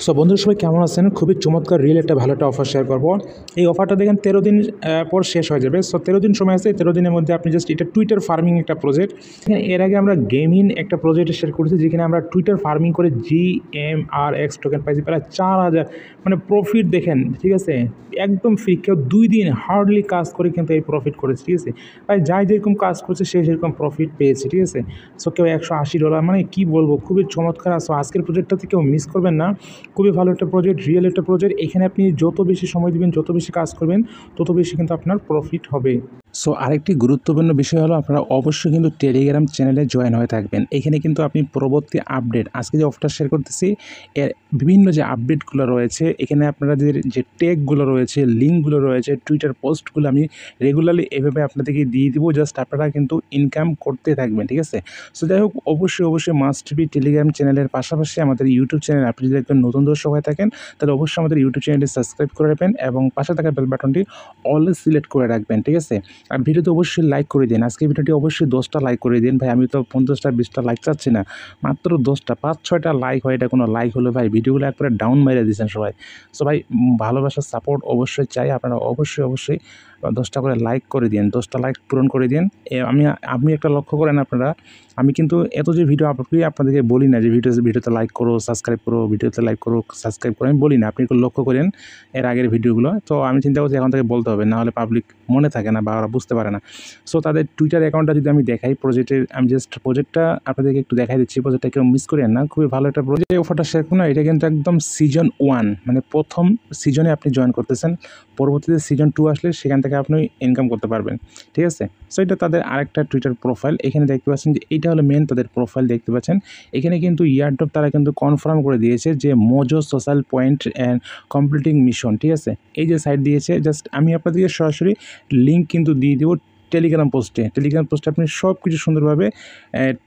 So বন্ধুরা সবাই কেমন আছেন? খুবই চমৎকার রিয়েল একটা ভালো একটা অফার শেয়ার করবো। এই অফারটা দেখেন 13 দিন পর শেষ হয়ে যাবে। সো 13 দিন সময় আছে। 13 দিনের মধ্যে আপনি জাস্ট এটা টুইটার ফার্মিং একটা প্রজেক্ট। এর আগে আমরা গেমিং একটা প্রজেক্ট শেয়ার করেছি, যেখানে আমরা টুইটার ফার্মিং করে GMRX টোকেন পাইছি প্রায় 4000, মানে প্রফিট দেখেন, ঠিক আছে, একদম ফ্রি। কেউ 2 দিন হার্ডলি কাজ করে কিন্তু এই প্রফিট করেছে, ঠিক আছে ভাই। যাই যেরকম কাজ করছে সে সেরকম প্রফিট পেয়েছে, ঠিক আছে। সো কেউ $180, মানে কি বলবো, খুবই চমৎকার। সো আজকের প্রজেক্টটাতে কেউ মিস করবেন না। খুবই ভালো একটা প্রজেক্ট, রিয়েল একটা প্রজেক্ট। এখানে আপনি যত বেশি সময় দিবেন, যত বেশি কাজ করবেন, তত বেশি কিন্তু আপনার প্রফিট হবে। সো আরেকটি গুরুত্বপূর্ণ বিষয় হলো, আপনারা অবশ্যই কিন্তু টেলিগ্রাম চ্যানেলে জয়েন হয়ে থাকবেন। এখানে কিন্তু আপনি পরবর্তী আপডেট, আজকে যে অফারটা শেয়ার করতেছি, এর বিভিন্ন যে আপডেটগুলো রয়েছে, এখানে আপনাদের যে ট্যাগগুলো রয়েছে, লিঙ্কগুলো রয়েছে, টুইটার পোস্টগুলো আমি রেগুলারলি এভাবে আপনাদেরকে দিয়ে দিব। জাস্ট আপনারা কিন্তু ইনকাম করতে থাকবেন, ঠিক আছে। সো যাই হোক, অবশ্যই মাস্ট বি টেলিগ্রাম চ্যানেলের পাশাপাশি আমাদের ইউটিউব চ্যানেল, আপনি যদি একজন নতুন দর্শক হয়ে থাকেন তাহলে অবশ্যই আমাদের ইউটিউব চ্যানেলটি সাবস্ক্রাইব করে রাখবেন এবং পাশে থাকা বেল বাটনটি অলওয়েজ সিলেক্ট করে রাখবেন, ঠিক আছে। আর ভিডিওতে অবশ্যই লাইক করে দিন। আজকে ভিডিওটি অবশ্যই 10টা লাইক করে দিন ভাই। আমি তো 50টা 20টা লাইক চাচ্ছি না, মাত্র 10টা, 5-6টা লাইক হয়, এটা কোনো লাইক হলো ভাই? ভিডিওগুলো একবারে ডাউন মেরে দিয়েছেন সবাই। সো ভাই, ভালোবাসার সাপোর্ট অবশ্যই চাই। আপনারা অবশ্যই 10টা করে লাইক করে দিন, 10টা লাইক পূরণ করে দিন। আপনি একটা লক্ষ্য করেন আপনারা, আমি কিন্তু এত যে ভিডিও আপলোড করি আপনাদেরকে বলি না যে ভিডিওতে লাইক করো, সাবস্ক্রাইব করো, ভিডিওতে লাইক করো, সাবস্ক্রাইব করো, আমি বলি না। আপনি একটু লক্ষ্য করেন এর আগের ভিডিওগুলো। তো আমি চিন্তা করছি এখন থেকে বলতে হবে, না হলে পাবলিক মনে থাকে না বা ওরা বুঝতে পারে না। সো তাদের টুইটার অ্যাকাউন্টটা যদি আমি দেখাই, আমি জাস্ট প্রজেক্টটা আপনাদেরকে একটু দেখাই দিচ্ছি। প্রজেক্টটা কেউ মিস করেন না, খুবই ভালো একটা প্রজেক্ট। অফারটা শেয়ার করুন না, এটা কিন্তু একদম সিজন 1, মানে প্রথম সিজনে আপনি জয়েন করতেছেন। পরবর্তীতে সিজন 2 আসলে সেখান থেকে আপনি ইনকাম করতে পারবেন, ঠিক আছে। সো এটা তাদের আরেকটা টুইটার প্রোফাইল। এখানে দেখতে পাচ্ছেন যে এইটা হলো মেন তাদের প্রোফাইল, দেখতে পাচ্ছেন। এখানে কিন্তু এয়ারড্রপ তারা কিন্তু কনফার্ম করে দিয়েছে যে Mojo social point and completing mission, ঠিক আছে। এই যে সাইট দিয়েছে, জাস্ট আমি আপনাদেরকে সরাসরি লিঙ্ক কিন্তু দিয়ে দেবো টেলিগ্রাম পোস্টে আপনি সব কিছু সুন্দরভাবে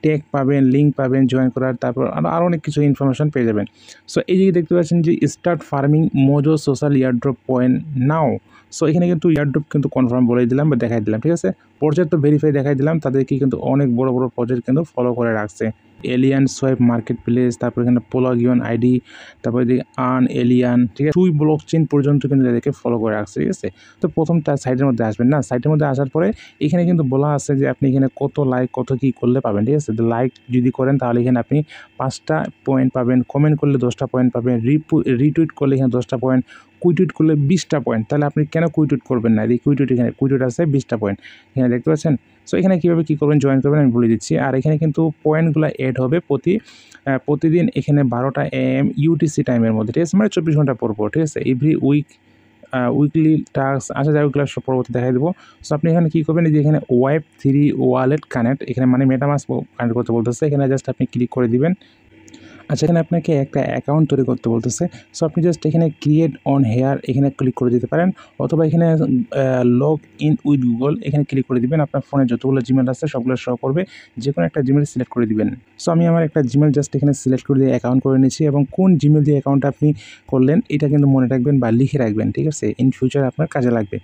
ট্যাগ পাবেন, লিঙ্ক পাবেন জয়েন করার, তারপর আরও অনেক কিছু ইনফরমেশন পেয়ে যাবেন। সো এই যে দেখতে পাচ্ছেন যে start farming Mojo social airdrop point now. So এখানে কিন্তু এয়ারড্রপ কিন্তু কনফার্ম বলে দিলাম বা দেখাই দিলাম, ঠিক আছে। প্রজেক্ট তো ভেরিফাই দেখাই দিলাম, তাদেরকে কিন্তু অনেক বড় প্রজেক্ট কিন্তু ফলো করে রাখছে। এলিয়ান সোয়াইপ মার্কেট প্লেস, তারপর এখানে পোলাগিয়ন আইডি, তারপর এদিকে আর্ন এলিয়ান, ঠিক আছে। 2 ব্লক চেইন পর্যন্ত কিন্তু এদেরকে ফলো করে রাখছে, ঠিক আছে। তো প্রথম তার সাইটের মধ্যে আসবেন না, সাইটের মধ্যে আসার পরে এখানে কিন্তু বলা আছে যে আপনি এখানে কত লাইক কত কী করলে পাবেন, ঠিক আছে। লাইক যদি করেন তাহলে এখানে আপনি 5টা পয়েন্ট পাবেন, কমেন্ট করলে 10টা পয়েন্ট পাবেন, রিটুইট করলে এখানে 10টা পয়েন্ট, কুইটুইট করলে 20টা পয়েন্ট। তাহলে আপনি কেন কুইটুইট করবেন না? এই কুইটুইট আছে 20টা পয়েন্ট, এখানে দেখতে পাচ্ছেন। সো এখানে কীভাবে কী করবেন, জয়েন করবেন আমি বলে দিচ্ছি। আর এখানে কিন্তু পয়েন্টগুলো অ্যাড হবে প্রতিদিন এখানে 12টা AM UTC টাইমের মধ্যে, ঠিক আছে, মানে 24 ঘন্টা পর, ঠিক আছে। এভরি উইকলি টাস্ক আসা যায়, ওইগুলো সব পরবর্তী দেখাই দেবো। সো আপনি এখানে কী করবেন, যে এখানে Web3 ওয়ালেট কানেক্ট, এখানে মানে মেটামাস্ক কানেক্ট করতে বলতেছে। এখানে জাস্ট আপনি ক্লিক করে দিবেন। আচ্ছা, এখানে আপনাকে একটা অ্যাকাউন্ট তৈরি করতে বলতেছে। সো আপনি জাস্ট এখানে ক্রিয়েট অন হেয়ার এখানে ক্লিক করে দিতে পারেন, অথবা এখানে লগ ইন উইথ গুগল এখানে ক্লিক করে দিবেন। আপনার ফোনে যতগুলো জিমেল আছে সবগুলো শো করবে, যে কোনো একটা জিমেল সিলেক্ট করে দিবেন। সো আমি আমার একটা জিমেল জাস্ট এখানে সিলেক্ট করে দিয়ে অ্যাকাউন্ট করে নিচ্ছি, এবং কোন জিমেল দিয়ে অ্যাকাউন্টটা আপনি করলেন এটা কিন্তু মনে রাখবেন বা লিখে রাখবেন, ঠিক আছে। ইন ফিউচার আপনার কাজে লাগবে,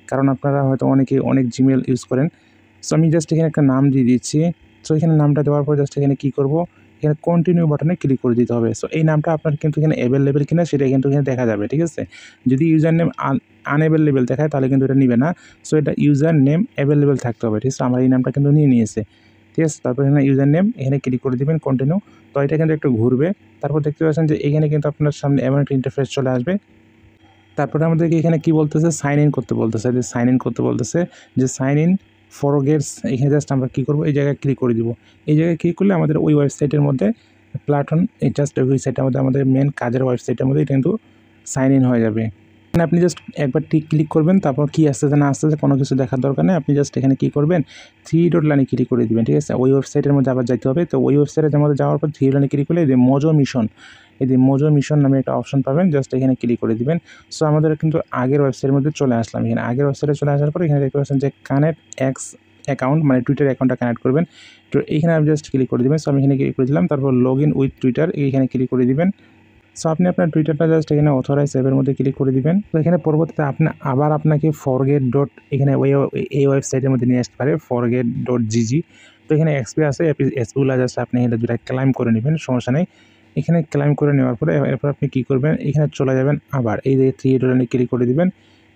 কারণ আপনারা হয়তো অনেক জিমেল ইউজ করেন। সো আমি জাস্ট এখানে একটা নাম দিয়ে দিচ্ছি। সো এখানে নামটা দেওয়ার পর জাস্ট এখানে কী করবো, এখানে কন্টিনিউ বাটনে ক্লিক করে দিতে হবে। সো এই নামটা আপনার কিন্তু এখানে অ্যাভেলেবেল কিনা সেটা কিন্তু এখানে দেখা যাবে, ঠিক আছে। যদি ইউজার নেম আনঅ্যাভেলেবেল দেখায় তাহলে কিন্তু এটা নিবে না। সো এটা ইউজার নেম অ্যাভেলেবেল থাকতে হবে, ঠিক আছে। আমার এই নামটা কিন্তু নিয়ে নিয়েছে, ঠিক আছে। তারপর এখানে ইউজার নেম এখানে ক্লিক করে দেবেন কন্টিনিউ। তো এটা কিন্তু একটু ঘুরবে। তারপর দেখতে পাচ্ছেন যে এখানে কিন্তু আপনার সামনে এমন একটা ইন্টারফেস চলে আসবে। তারপরে আমাদেরকে এখানে কী বলতেছে, সাইন ইন করতে বলতেছে, যে সাইন ইন ফরগেটস। এখানে জাস্ট আমরা কী করবো, এই জায়গায় ক্লিক করে দিব। এই জায়গায় ক্লিক করলে আমাদের ওই ওয়েবসাইটের মধ্যে প্ল্যাটফর্ম, এই জাস্ট ওই ওয়েবসাইটের মধ্যে আমাদের মেন কাজের ওয়েবসাইটের মধ্যে এটা কিন্তু সাইন ইন হয়ে যাবে। এখানে আপনি জাস্ট একবার ক্লিক করবেন, তারপর কী আসতেছে না আসতেছে কোনো কিছু দেখার দরকার নেই। আপনি জাস্ট এখানে কী করবেন, 3 ডট লাইনে ক্লিক করে দিবেন, ঠিক আছে। ওই ওয়েবসাইটের মধ্যে আবার যাইতে হবে। তো ওই ওয়েবসাইটের মধ্যে যাওয়ার পর 3 লাইনে ক্লিক করলে এই যে মোজো মিশন নামে একটা অপশন পাবেন, জাস্ট এখানে ক্লিক করে দিবেন। সো আমাদের কিন্তু আগের ওয়েবসাইটের মধ্যে চলে আসলাম। এখানে আগের ওয়েবসাইটে চলে আসার পর এখানে দেখতে পাচ্ছেন যে কানেক্ট এক্স অ্যাকাউন্ট, মানে টুইটার অ্যাকাউন্টটা কানেক্ট করবেন। তো এইখানে আপনি জাস্ট ক্লিক করে দিবেন। সো আমি এখানে ক্লিক করে দিলাম। তারপর লগ ইন উইথ টুইটার এইখানে ক্লিক করে দিবেন। সো আপনি আপনার টুইটারটা জাস্ট এখানে অথরাইজ অ্যাপের মধ্যে ক্লিক করে দিবেন। তো এখানে পরবর্তীতে আপনাকে ফরগেট ডট এখানে এই ওয়েবসাইটের মধ্যে নিয়ে আসতে পারে, forget.gg। তো এখানে এক্সপি আছে, এক্সপিগুলো জাস্ট আপনি এটা দুটা ক্লাইম করে নেবেন, সমস্যা নেই। এখানে ক্লাইম করে নেওয়ার পরে এরপর আপনি কী করবেন, এখানে চলে যাবেন, আবার এই যে 3 ডলারে ক্লিক করে দিবেন।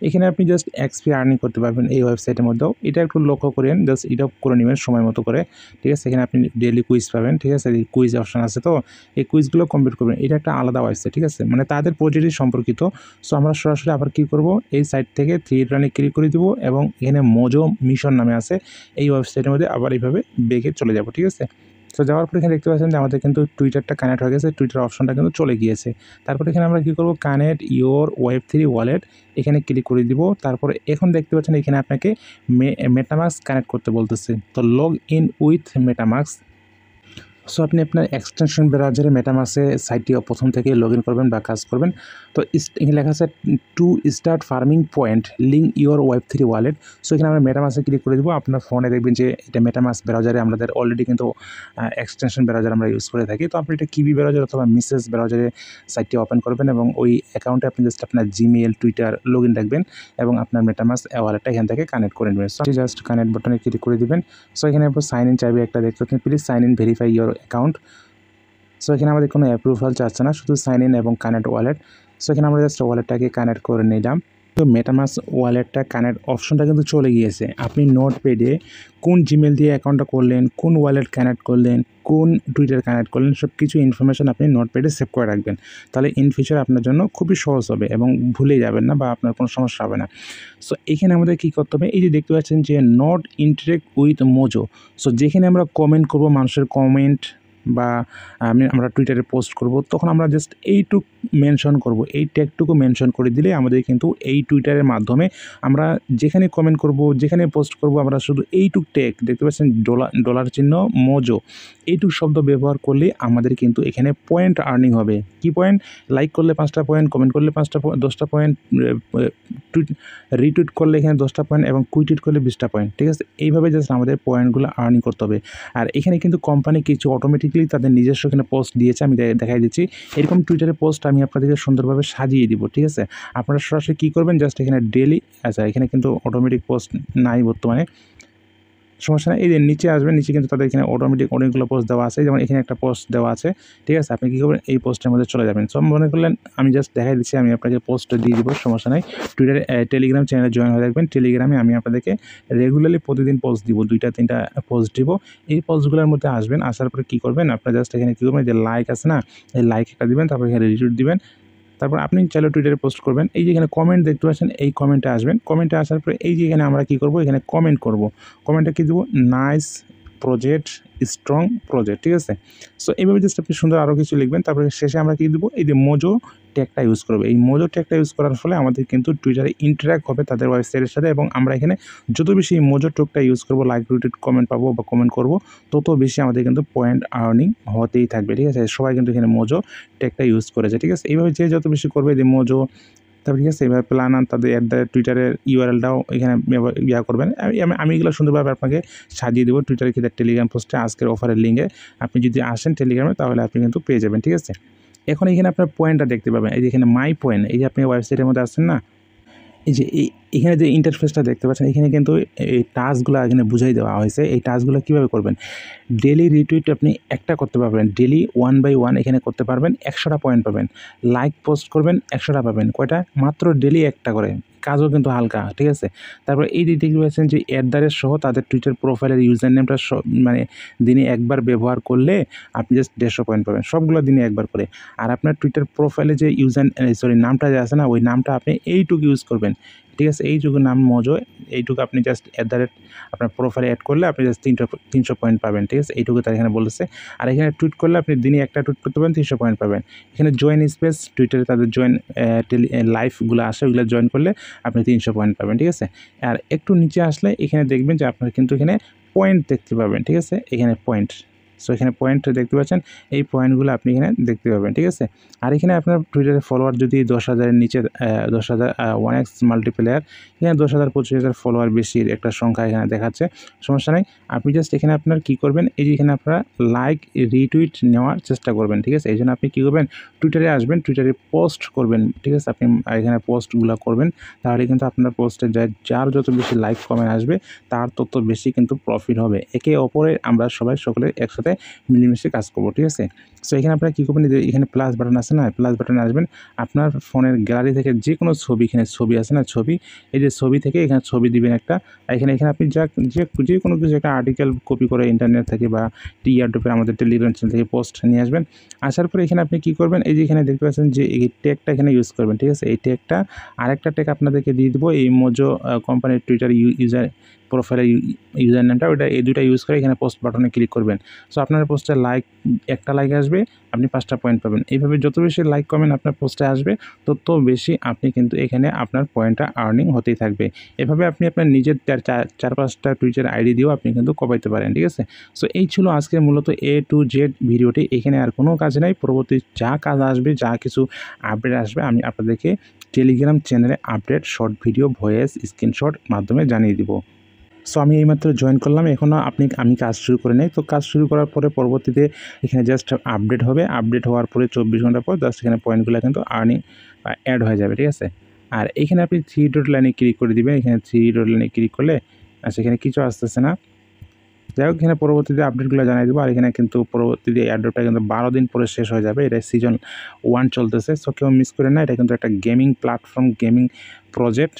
এখানে আপনি জাস্ট এক্সপি আর্নিং করতে পারবেন এই ওয়েবসাইটের মধ্যেও। এটা একটু লক্ষ্য করেন, জাস্ট এটা করে নেবেন সময় মতো করে, ঠিক আছে। এখানে আপনি ডেইলি কুইজ পাবেন, ঠিক আছে। এই কুইজ অপশন আছে, তো এই কুইজগুলো কমপ্লিট করবেন। এটা একটা আলাদা ওয়েবসাইট, ঠিক আছে, মানে তাদের প্রজেক্টই সম্পর্কিত। সো আমরা সরাসরি আবার কী করব, এই সাইট থেকে 3 ডলারে ক্লিক করে দিব এবং এখানে মোজো মিশন নামে আছে এই ওয়েবসাইটের মধ্যে আবার এইভাবে বেগে চলে যাব, ঠিক আছে। তো যাওয়ার পরে এখানে দেখতে পাচ্ছেন যে আমাদের কিন্তু টুইটারটা কানেক্ট হয়ে গেছে, টুইটার অপশনটা কিন্তু চলে গিয়েছে। তারপরে এখানে আমরা কী করব, কানেক্ট ইওর ওয়েব3 ওয়ালেট, এখানে ক্লিক করে দিব। তারপরে এখন দেখতে পাচ্ছেন এখানে আপনাকে মেটামাস্ক কানেক্ট করতে বলতেছে, তো log in with MetaMask. So আপনি আপনার এক্সটেনশন ব্রাউজারে মেটামাস্কে সাইটটি প্রথম থেকে লগ ইন করবেন বা কাজ করবেন। তো এখানে লেখা আছে to start farming point link your ওয়েব3 ওয়ালেট। সো এখানে আমরা মেটামাস্কে ক্লিক করে দেবো। আপনার ফোনে দেখবেন যে এটা মেটামাস্ক ব্রাউজারে আমাদের অলরেডি কিন্তু এক্সটেনশন ব্রাউজার আমরা ইউজ করে থাকি। তো আপনি এটা কিবি ব্রাউজার অথবা মিসেস ব্রাউজারে সাইটটি ওপেন করবেন এবং ওই অ্যাকাউন্টে আপনি জাস্ট আপনার জিমেল, টুইটার লগ ইন রাখবেন এবং আপনার মেটামাস্ক ওয়ালেটটা এখান থেকে কানেক্ট করে নেবেন। সো জাস্ট কানেক্ট বাটনে ক্লিক করে দিবেন। সো এখানে আপনার সাইন ইন চাইবে একটা, দেখতে পাচ্ছেন please sign in verify your account. So এখানে আমাদের কোনো অ্যাপ্রুভাল চাচ্ছে না, শুধু সাইন ইন এবং কানেক্ট ওয়ালেট। সো এখানে আমরা জাস্ট ওয়ালেটটাকে কানেক্ট করে নিলাম। তো মেটামাস্ক ওয়ালেটটা কানেক্ট অপশনটা কিন্তু চলে গিয়েছে। আপনি নোটপ্যাডে কোন জিমেল দিয়ে অ্যাকাউন্টটা করলেন, কোন ওয়ালেট কানেক্ট করলেন, কোন টুইটার কানেক্ট করলেন, সব কিছু ইনফরমেশন আপনি নোটপ্যাডে সেভ করে রাখবেন। তাহলে ইন ফিউচার আপনার জন্য খুবই সহজ হবে এবং ভুলে যাবেন না বা আপনার কোনো সমস্যা হবে না। সো এখানে আমাদের কী করতে হবে, এই যে দেখতে পাচ্ছেন যে not interact with Mojo. So যেখানে আমরা কমেন্ট করব, মানুষের কমেন্ট বা আমরা টুইটারে পোস্ট করব, তখন আমরা জাস্ট এইটুক মেনশন করব, এই ট্যাগটুকু মেনশন করে দিলে আমাদের কিন্তু এই টুইটারের মাধ্যমে আমরা যেখানে কমেন্ট করব, যেখানে পোস্ট করব, আমরা শুধু এইটুক ট্যাগ দেখতে পাচ্ছেন ডলার চিহ্ন মোজো, এইটুক শব্দ ব্যবহার করলে আমাদের কিন্তু এখানে পয়েন্ট আর্নিং হবে। কি পয়েন্ট? লাইক করলে 5টা পয়েন্ট, কমেন্ট করলে 10টা পয়েন্ট, রিটুইট করলে এখানে 10টা পয়েন্ট এবং কুইটুইট করলে 20টা পয়েন্ট, ঠিক আছে। এইভাবে জাস্ট আমাদের পয়েন্টগুলো আর্নিং করতে হবে। আর এখানে কিন্তু কোম্পানি কিছু অটোমেটিকলি তাদের নিজস্ব এখানে পোস্ট দিয়েছে, আমি দেখাই দিচ্ছি। এরকম টুইটারে পোস্ট আমি আপনাদেরকে সুন্দরভাবে সাজিয়ে দিব, ঠিক আছে। আপনারা সরাসরি কী করবেন, জাস্ট এখানে ডেলি, আচ্ছা এখানে কিন্তু অটোমেটিক পোস্ট নাই বর্তমানে, সমস্যা নেই। এই যে নিচে আসবেন, নিচে কিন্তু তাদের এখানে অটোমেটিক অনেকগুলো পোস্ট দেওয়া আছে, যেমন এখানে একটা পোস্ট দেওয়া আছে, ঠিক আছে। আপনি কী করবেন, এই পোস্টের মধ্যে চলে যাবেন। সব মনে করলেন আমি জাস্ট দেখাই দিচ্ছি, আমি আপনাকে পোস্ট দিয়ে দিব, সমস্যা নাই। টুইটারে টেলিগ্রাম চ্যানেলে জয়েন হয়ে থাকবেন। টেলিগ্রামে আমি আপনাদেরকে রেগুলারলি প্রতিদিন পোস্ট দিব, 2টা-3টা পোস্ট দিব। এই পোস্টগুলোর মধ্যে আসবেন, আসার পরে কী করবেন, আপনারা জাস্ট এখানে কী করবেন, যে লাইক আছে না, এই লাইক একটা দিবেন, তারপর এখানে রিটুইট দিবেন। তারপর আপনি চাইলে টুইটারে পোস্ট করবেন। এই যে এখানে কমেন্ট দেখতে পাচ্ছেন, এই কমেন্টে আসবেন। কমেন্টে আসার পরে এই যে এখানে আমরা কী করব, এখানে কমেন্ট করব। কমেন্টে কী দেবো, নাইস প্রজেক্ট, স্ট্রং প্রজেক্ট, ঠিক আছে। সো এইভাবে জাস্ট আপনি সুন্দর আরও কিছু লিখবেন। তারপরে শেষে আমরা কী দেবো, এই যে মোজো ট্যাগটা ইউজ করবো। এই মোজো ট্যাগটা ইউজ করার ফলে আমাদের কিন্তু টুইটারে ইন্টারাক্ট হবে তাদের ওয়েবসাইটের সাথে, এবং আমরা এখানে যত বেশি এই মোজো ট্যাগটা ইউজ করবো, লাইক, রিটুইট, কমেন্ট পাবো বা কমেন্ট করব, তত বেশি আমাদের কিন্তু পয়েন্ট আর্নিং হতেই থাকবে, ঠিক আছে। সবাই কিন্তু এখানে মোজো ট্যাগটা ইউজ করেছে, ঠিক আছে। এইভাবে যে যত বেশি করবে, যে মোজো, তারপর ঠিক আছে, এভাবে প্ল্যান তাদের টুইটারের ইউআরএলটাও এখানে করবেন। আমি এগুলো সুন্দরভাবে আপনাকে সাজিয়ে দেবো টুইটারের ক্ষেত্রে টেলিগ্রাম পোস্টে আজকের অফারের লিঙ্কে। আপনি যদি আসেন টেলিগ্রামে, তাহলে আপনি কিন্তু পেয়ে যাবেন, ঠিক আছে। এখন এখানে আপনার পয়েন্টটা দেখতে পাবেন, এই যে এখানে মাই পয়েন্ট, এই যে আপনি ওয়েবসাইটের মধ্যে আসছেন না, এই যে এখানে যে ইন্টারফেসটা দেখতে পাচ্ছেন, এখানে কিন্তু এই টাস্কগুলো এখানে বুঝাই দেওয়া হয়েছে। এই টাস্কগুলো কীভাবে করবেন, ডেলি রিটুইট আপনি একটা করতে পারবেন, ডেলি 1 বাই 1 এখানে করতে পারবেন, 100টা পয়েন্ট পাবেন। লাইক পোস্ট করবেন, 100টা পাবেন। কয়টা? মাত্র ডেলি একটা করে, কাজও কিন্তু হালকা, ঠিক আছে। তারপরে এই দিক দেখতে পাচ্ছেন যে সহ তাদের টুইটার প্রোফাইলের ইউজার নেমটা মানে দিনে একবার ব্যবহার করলে আপনি জাস্ট 150 পয়েন্ট পাবেন, সবগুলো দিনে একবার করে। আর আপনার টুইটার প্রোফাইলে যে নামটা যে আছে না, ওই নামটা আপনি এইটুকু ইউজ করবেন, ঠিক আছে। এইটুকু নাম মোজো, এইটুকু আপনি জাস্ট আপনার প্রোফাইলে অ্যাড করলে আপনি জাস্ট 300 পয়েন্ট পাবেন, ঠিক আছে। এইটুকু তার এখানে বলেছে। আর এখানে টুইট করলে আপনি দিনে একটা টুইট করতে পারেন, 300 পয়েন্ট পাবেন। এখানে জয়েন স্পেস, টুইটারে তাদের জয়েন লাইভগুলো আসে, ওইগুলো জয়েন করলে আপনি 300 পয়েন্ট পাবেন, ঠিক আছে। আর একটু নিচে আসলে এখানে দেখবেন যে আপনার কিন্তু এখানে পয়েন্ট দেখতে পাবেন, ঠিক আছে। এখানে পয়েন্ট, সো এখানে পয়েন্ট দেখতে পাচ্ছেন, এই পয়েন্টগুলো আপনি এখানে দেখতে পাবেন, ঠিক আছে। আর এখানে আপনার টুইটারে ফলোয়ার যদি 10,000-এর নিচে 10,000 1x মাল্টিপ্লেয়ার, এখানে 10,000 25,000 ফলোয়ার বেশির একটা সংখ্যা এখানে দেখাচ্ছে, সমস্যা নেই। আপনি জাস্ট এখানে আপনার কী করবেন, এই যে এখানে আপনারা লাইক, রিটুইট নেওয়ার চেষ্টা করবেন, ঠিক আছে। এই জন্য আপনি কী করবেন, টুইটারে আসবেন, টুইটারে পোস্ট করবেন, ঠিক আছে। আপনি এখানে পোস্টগুলো করবেন, তাহলে কিন্তু আপনার পোস্টে যার যত বেশি লাইক কমেন্ট আসবে, তার তত বেশি কিন্তু প্রফিট হবে। একে অপরে আমরা সকলে একসাথে মিলেমিশে কাজ করবো, ঠিক আছে। সো এখানে আপনারা কী করবেন, যে এখানে প্লাস বাটন আছে না, প্লাস বাটনে আসবেন, আপনার ফোনের গ্যালারি থেকে যে কোনো ছবি, এখানে ছবি আছে না, ছবি, এই যে ছবি থেকে এখানে ছবি দিবেন একটা। এখানে আপনি যে কোনো কিছু একটা আর্টিকেল কপি করে ইন্টারনেট থেকে বা এয়ারড্রপের আমাদের টেলিগ্রাম চ্যানেল থেকে পোস্ট নিয়ে আসবেন। আসার পরে এখানে আপনি কী করবেন, এই যে এখানে দেখতে পাচ্ছেন যে এই ট্যাগটা এখানে ইউজ করবেন, ঠিক আছে। এই ট্যাগটা, আরেকটা ট্যাগ আপনাদেরকে দিয়ে দেবো, এই মোজো কোম্পানির টুইটার ইউজার প্রোফাইলের ইউজার নামটা, ওটা এই দুটা ইউজ করে এখানে পোস্ট বাটনে ক্লিক করবেন। সো আপনার পোস্টে একটা লাইক আসবে, আপনি 5টা পয়েন্ট পাবেন। এইভাবে যত বেশি লাইক কমেন্ট আপনার পোস্টে আসবে, তত বেশি আপনি কিন্তু এখানে আপনার পয়েন্টটা আর্নিং হতেই থাকবে। এভাবে আপনি আপনার নিজের 4-5টা টুইটার আইডি দিয়েও আপনি কিন্তু কমাইতে পারেন, ঠিক আছে। সো এই ছিল আজকের মূলত A to Z ভিডিওটি। এখানে আর কোনো কাজ নাই, পরবর্তী যা কাজ আসবে, যা কিছু আপডেট আসবে, আমি আপনাদেরকে টেলিগ্রাম চ্যানেলে update, short video, voice, screenshot মাধ্যমে জানিয়ে দিব। সো আমি এইমাত্র জয়েন করলাম, এখনও আমি কাজ শুরু করে নেই। তো কাজ শুরু করার পরে পরবর্তীতে এখানে জাস্ট আপডেট হবে, আপডেট হওয়ার পরে 24 ঘন্টা পর জাস্ট এখানে পয়েন্টগুলো কিন্তু আর্নিং অ্যাড হয়ে যাবে, ঠিক আছে। আর এখানে আপনি 3 ডট লাইনে ক্লিক করে দিবেন। এখানে 3 ডট লাইনে ক্লিক করলে এখানে কিছু আসতেছে না, যাই হোক এখানে পরবর্তীতে আপডেটগুলো জানিয়ে দেবো। আর এখানে কিন্তু পরবর্তীতে এয়ারড্রপটা কিন্তু 12 দিন পরে শেষ হয়ে যাবে। এটা সিজন 1 চলতেছে, সো কেউ মিস করে না। এটা কিন্তু একটা গেমিং প্ল্যাটফর্ম, গেমিং প্রজেক্ট,